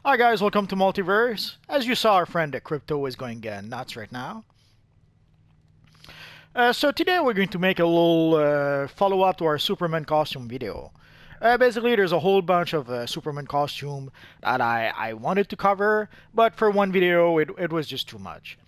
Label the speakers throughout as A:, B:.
A: Hi guys, welcome to Multiverse. As you saw, our friend Crypto is going nuts right now. So today we're going to make a little follow-up to our Superman costume video. Basically, there's a whole bunch of Superman costume that I wanted to cover, but for one video it was just too much.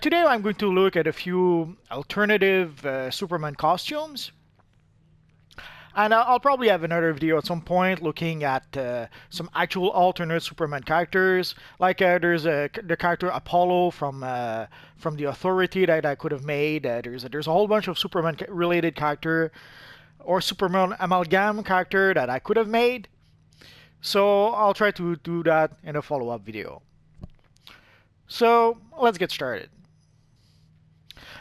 A: Today I'm going to look at a few alternative Superman costumes. And I'll probably have another video at some point looking at some actual alternate Superman characters. Like there's the character Apollo from the Authority that I could have made. There's a whole bunch of Superman related character or Superman amalgam character that I could have made. So I'll try to do that in a follow-up video. So let's get started.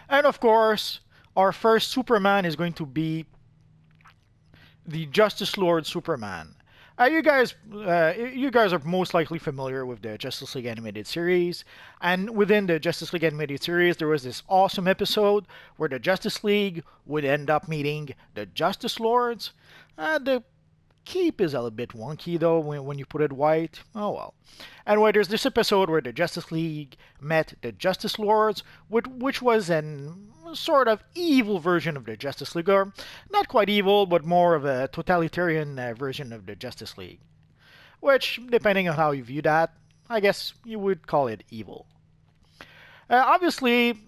A: And of course, our first Superman is going to be the Justice Lord Superman. You guys are most likely familiar with the Justice League animated series, and within the Justice League animated series, there was this awesome episode where the Justice League would end up meeting the Justice Lords. The cape is a little bit wonky though when you put it white. Oh well. Anyway, there's this episode where the Justice League met the Justice Lords, which was an sort of evil version of the Justice League, or not quite evil, but more of a totalitarian version of the Justice League. Which, depending on how you view that, I guess you would call it evil. Obviously,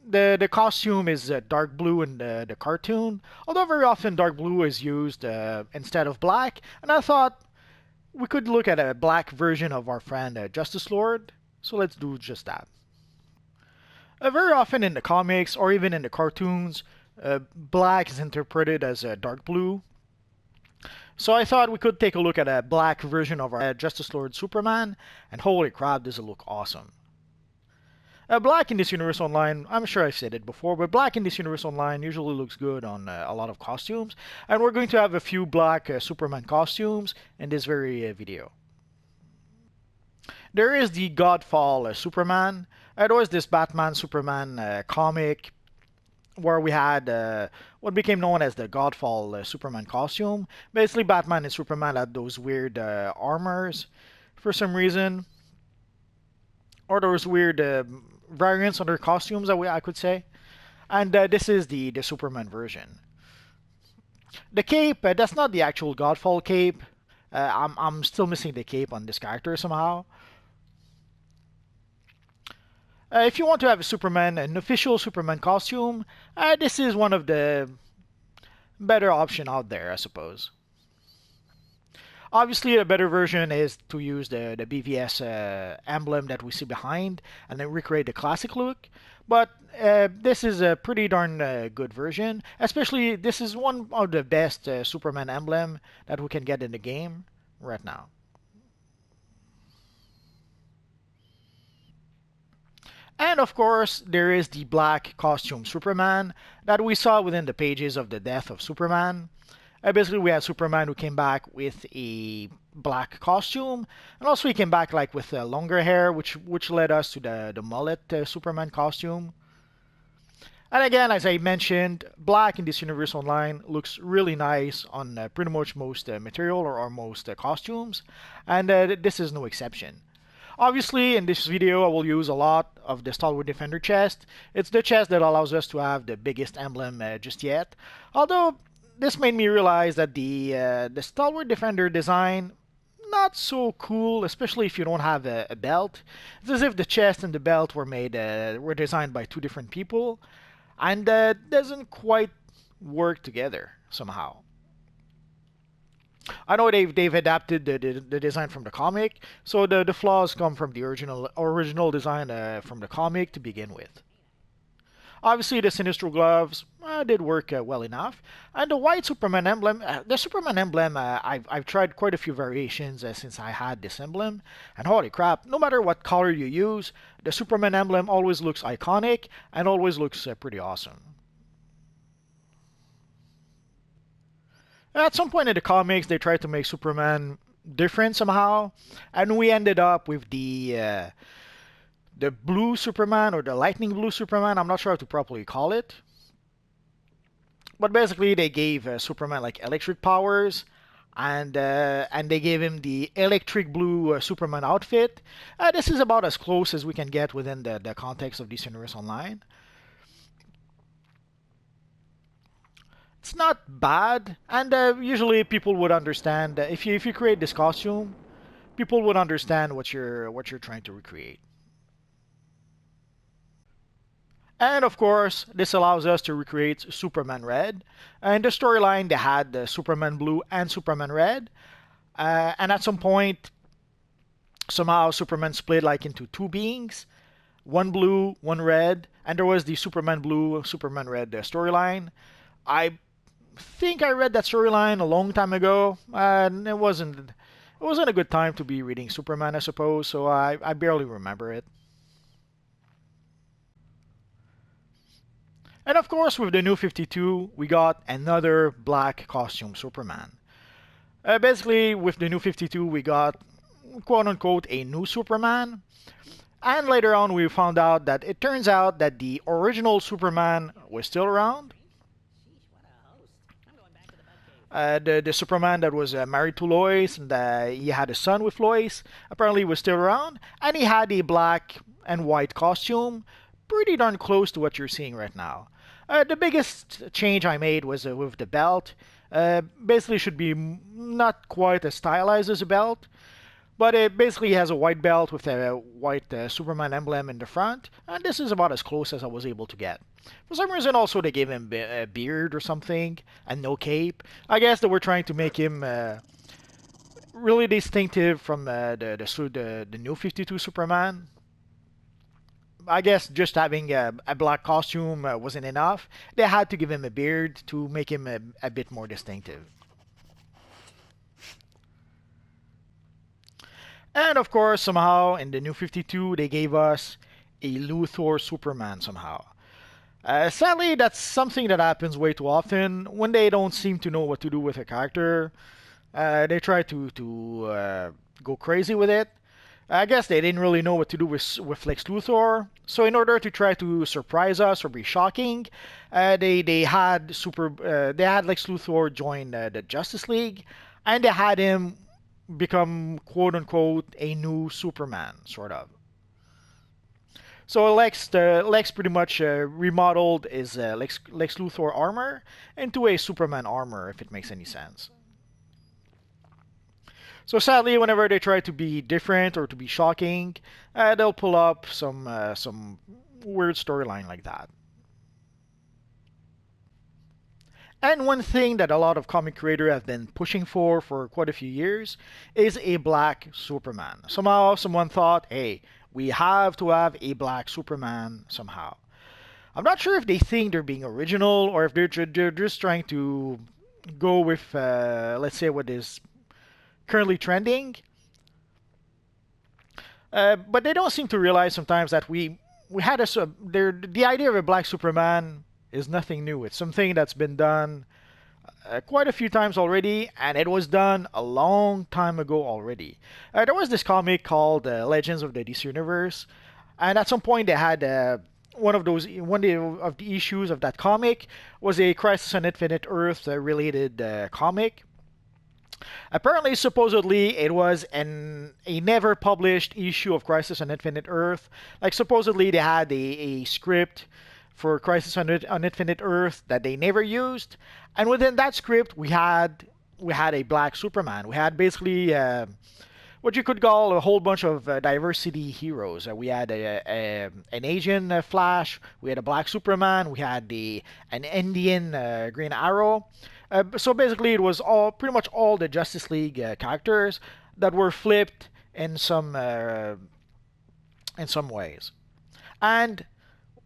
A: the costume is dark blue in the cartoon, although very often dark blue is used instead of black, and I thought we could look at a black version of our friend Justice Lord, so let's do just that. Very often in the comics, or even in the cartoons, black is interpreted as dark blue. So I thought we could take a look at a black version of our Justice Lord Superman, and holy crap, does it look awesome. Black in this universe online, I'm sure I've said it before, but black in this universe online usually looks good on a lot of costumes, and we're going to have a few black Superman costumes in this very video. There is the Godfather Superman. There was this Batman Superman comic where we had what became known as the Godfather Superman costume. Basically, Batman and Superman had those weird armors for some reason, or those weird variants on their costumes, I could say. And this is the Superman version. The cape, that's not the actual Godfall cape. I'm still missing the cape on this character somehow. If you want to have a Superman, an official Superman costume, this is one of the better option out there, I suppose. Obviously, a better version is to use the BVS emblem that we see behind and then recreate the classic look. But this is a pretty darn good version. Especially, this is one of the best Superman emblem that we can get in the game right now. And of course, there is the black costume Superman that we saw within the pages of the Death of Superman. Basically, we had Superman who came back with a black costume, and also he came back like with longer hair, which led us to the Mullet Superman costume. And again, as I mentioned, black in this universe online looks really nice on pretty much most material or most costumes, and this is no exception. Obviously, in this video, I will use a lot of the Stalwart Defender chest. It's the chest that allows us to have the biggest emblem just yet. Although, this made me realize that the Stalwart Defender design, not so cool, especially if you don't have a belt. It's as if the chest and the belt were designed by two different people, and doesn't quite work together somehow. I know they've adapted the design from the comic, so the flaws come from the original design from the comic to begin with. Obviously, the Sinestro gloves did work well enough, and the white Superman emblem. The Superman emblem, I've tried quite a few variations since I had this emblem, and holy crap! No matter what color you use, the Superman emblem always looks iconic and always looks pretty awesome. At some point in the comics, they tried to make Superman different somehow, and we ended up with the blue Superman or the lightning blue Superman. I'm not sure how to properly call it, but basically they gave Superman like electric powers, and they gave him the electric blue Superman outfit. This is about as close as we can get within the context of DC Universe Online. It's not bad, and usually people would understand if you create this costume, people would understand what you're trying to recreate. And of course, this allows us to recreate Superman Red. In the storyline, they had the Superman Blue and Superman Red, and at some point, somehow Superman split like into two beings, one blue, one red, and there was the Superman Blue, Superman Red storyline. I think I read that storyline a long time ago, and it wasn't a good time to be reading Superman, I suppose. So I barely remember it. And of course, with the new 52, we got another black costume Superman. Basically, with the new 52, we got quote unquote a new Superman. And later on, we found out that it turns out that the original Superman was still around. The Superman that was married to Lois and he had a son with Lois apparently was still around, and he had a black and white costume, pretty darn close to what you're seeing right now. The biggest change I made was with the belt. Basically, should be not quite as stylized as a belt, but it basically has a white belt with a white Superman emblem in the front, and this is about as close as I was able to get. For some reason, also they gave him a beard or something and no cape. I guess they were trying to make him really distinctive from the new 52 Superman. I guess just having a black costume wasn't enough. They had to give him a beard to make him a bit more distinctive. And of course, somehow in the new 52, they gave us a Luthor Superman somehow. Sadly, that's something that happens way too often when they don't seem to know what to do with a character. They try to go crazy with it. I guess they didn't really know what to do with Lex Luthor. So in order to try to surprise us or be shocking, they had Lex Luthor join the Justice League, and they had him become quote unquote a new Superman, sort of. So Lex pretty much remodeled his Lex Luthor armor into a Superman armor, if it makes any sense. So sadly, whenever they try to be different or to be shocking, they'll pull up some weird storyline like that. And one thing that a lot of comic creators have been pushing for quite a few years is a black Superman. Somehow, someone thought, hey, we have to have a black Superman somehow. I'm not sure if they think they're being original or if they're just trying to go with, let's say, what is currently trending. But they don't seem to realize sometimes that we had the idea of a black Superman is nothing new. It's something that's been done quite a few times already, and it was done a long time ago already. There was this comic called Legends of the DC Universe, and at some point they had one of the issues of that comic was a Crisis on Infinite Earth related comic. Apparently, supposedly, it was a never published issue of Crisis on Infinite Earth. Like, supposedly, they had a script for Crisis on Infinite Earth that they never used, and within that script, we had a black Superman. We had basically what you could call a whole bunch of diversity heroes. We had an Asian Flash, we had a black Superman, we had an Indian Green Arrow. So basically, it was pretty much all the Justice League characters that were flipped in some ways. And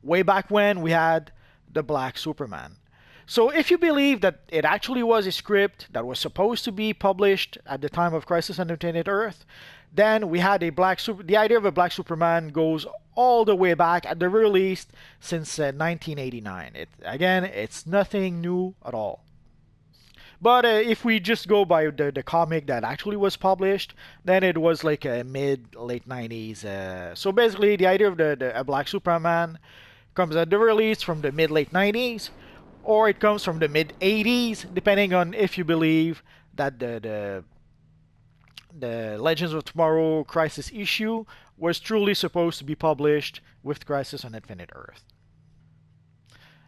A: way back when, we had the Black Superman. So if you believe that it actually was a script that was supposed to be published at the time of Crisis on Infinite Earth, then we had the idea of a Black Superman goes all the way back, at the very least, since 1989. It's nothing new at all. But if we just go by the comic that actually was published, then it was like a mid-late 90s. So basically, the idea of a Black Superman comes at the very least from the mid-late 90s, or it comes from the mid-80s, depending on if you believe that the Legends of Tomorrow Crisis issue was truly supposed to be published with Crisis on Infinite Earth.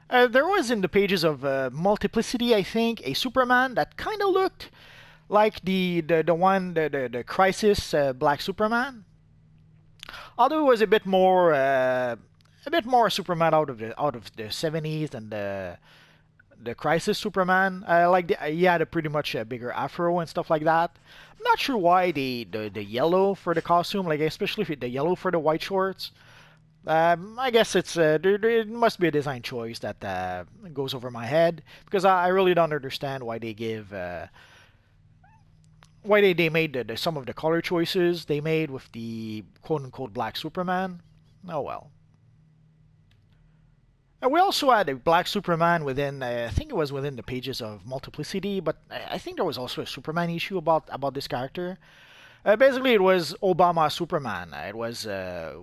A: There was in the pages of Multiplicity, I think, a Superman that kind of looked like the Crisis Black Superman, although it was a bit more Superman out of the 70s than the Crisis Superman. He had a pretty much a bigger afro and stuff like that. I'm not sure why the yellow for the costume, like especially the yellow for the white shorts. I guess it must be a design choice that goes over my head because I really don't understand why they give why they made some of the color choices they made with the quote unquote Black Superman. Oh well. And we also had a Black Superman within, I think it was within the pages of Multiplicity, but I think there was also a Superman issue about this character. Basically, it was Obama Superman. It was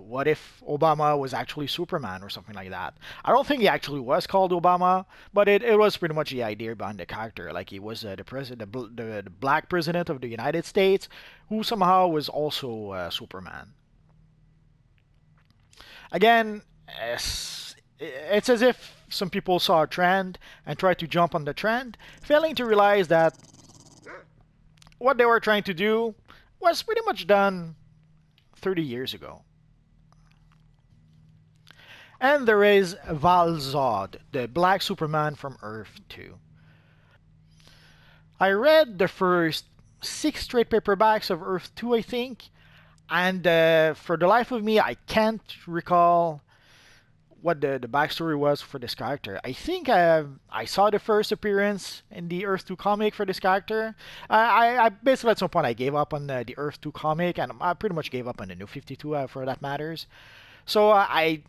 A: what if Obama was actually Superman or something like that. I don't think he actually was called Obama, but it was pretty much the idea behind the character. Like he was the president, the black president of the United States, who somehow was also Superman. Again, it's as if some people saw a trend and tried to jump on the trend, failing to realize that what they were trying to do was pretty much done 30 years ago. And there is Val-Zod, the Black Superman from Earth 2. I read the first 6 trade paperbacks of Earth 2, I think, and for the life of me, I can't recall what the backstory was for this character. I think I saw the first appearance in the Earth 2 comic for this character. I basically at some point I gave up on the Earth 2 comic, and I pretty much gave up on the New 52 for that matters. So I'm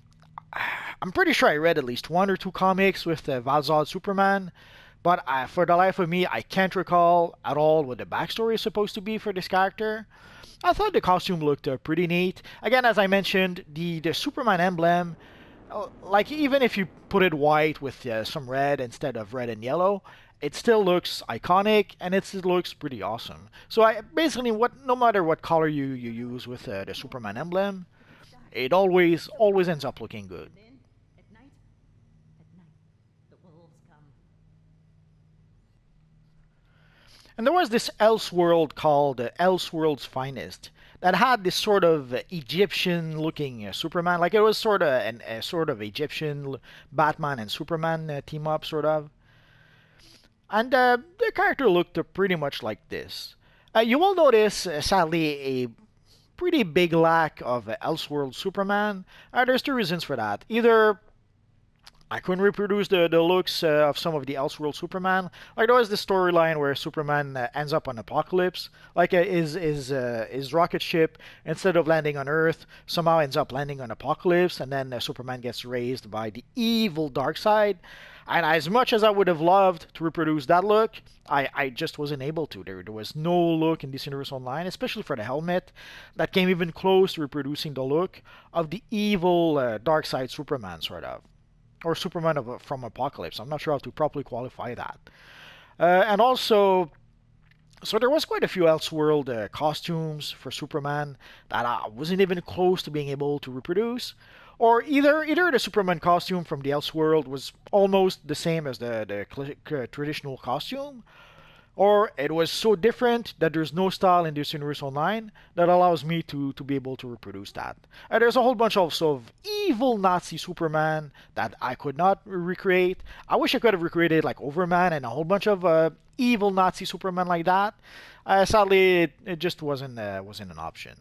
A: pretty sure I read at least 1 or 2 comics with the Vizag Superman, but for the life of me, I can't recall at all what the backstory is supposed to be for this character. I thought the costume looked pretty neat. Again, as I mentioned, the Superman emblem, like even if you put it white with some red instead of red and yellow, it still looks iconic and it still looks pretty awesome. So I basically no matter what color you use with the Superman emblem, it always ends up looking good. And there was this Elseworld called Elseworld's Finest that had this sort of Egyptian-looking Superman, like it was sort of a sort of Egyptian Batman and Superman team up, sort of. And the character looked pretty much like this. You will notice, sadly, a pretty big lack of Elseworld Superman. There's 2 reasons for that. Either I couldn't reproduce the looks of some of the Elseworld Superman. Like there was this storyline where Superman ends up on Apokolips, like his rocket ship instead of landing on Earth somehow ends up landing on Apokolips, and then Superman gets raised by the evil Darkseid. And as much as I would have loved to reproduce that look, I just wasn't able to. There was no look in DC Universe Online, especially for the helmet, that came even close to reproducing the look of the evil Darkseid Superman, sort of. Or Superman from Apokolips. I'm not sure how to properly qualify that. And also, so there was quite a few Elseworld costumes for Superman that I wasn't even close to being able to reproduce. Or either the Superman costume from the Elseworld was almost the same as the traditional costume, or it was so different that there's no style in this universe online that allows me to be able to reproduce that. And there's a whole bunch also of evil Nazi Superman that I could not recreate. I wish I could have recreated like Overman and a whole bunch of evil Nazi Superman like that. Sadly, it just wasn't an option.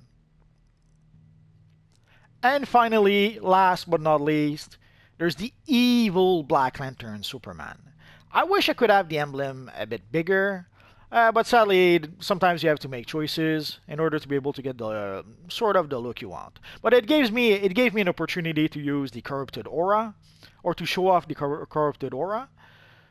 A: And finally, last but not least, there's the evil Black Lantern Superman. I wish I could have the emblem a bit bigger, but sadly, sometimes you have to make choices in order to be able to get the sort of the look you want. But it gave me an opportunity to use the corrupted aura, or to show off the corrupted aura.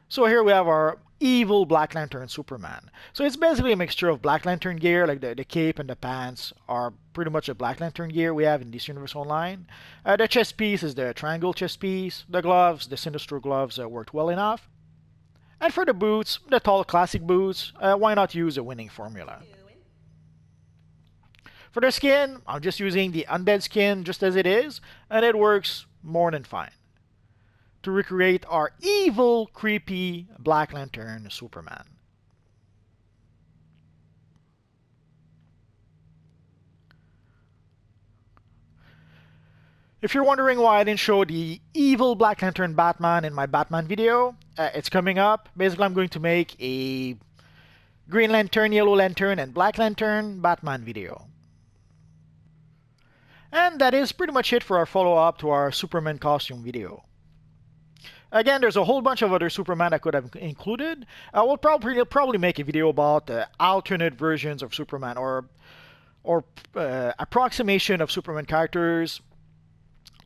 A: So here we have our evil Black Lantern Superman. So it's basically a mixture of Black Lantern gear, like the cape and the pants are pretty much a Black Lantern gear we have in DC Universe Online. The chest piece is the triangle chest piece. The gloves, the Sinestro gloves, worked well enough. And for the boots, the tall classic boots, why not use a winning formula? For the skin, I'm just using the undead skin just as it is, and it works more than fine to recreate our evil, creepy Black Lantern Superman. If you're wondering why I didn't show the evil Black Lantern Batman in my Batman video, it's coming up. Basically, I'm going to make a Green Lantern, Yellow Lantern, and Black Lantern Batman video. And that is pretty much it for our follow-up to our Superman costume video. Again, there's a whole bunch of other Superman I could have included. I will probably make a video about alternate versions of Superman or approximation of Superman characters,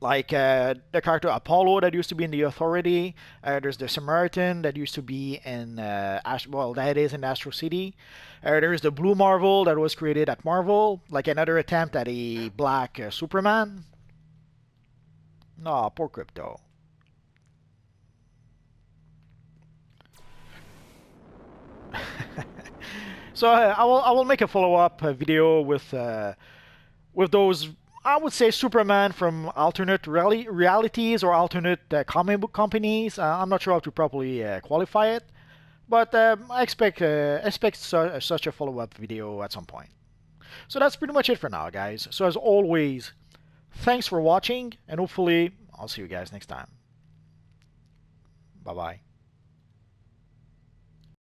A: like the character Apollo that used to be in the Authority. There's the Samaritan that used to be in that is in Astro City. There's the Blue Marvel that was created at Marvel, like another attempt at a black Superman. No, poor Crypto. So I will make a follow-up video with those, I would say, Superman from alternate realities or alternate comic book companies. I'm not sure how to properly qualify it, but I expect such a follow-up video at some point. So that's pretty much it for now, guys. So as always, thanks for watching, and hopefully I'll see you guys next time. Bye-bye.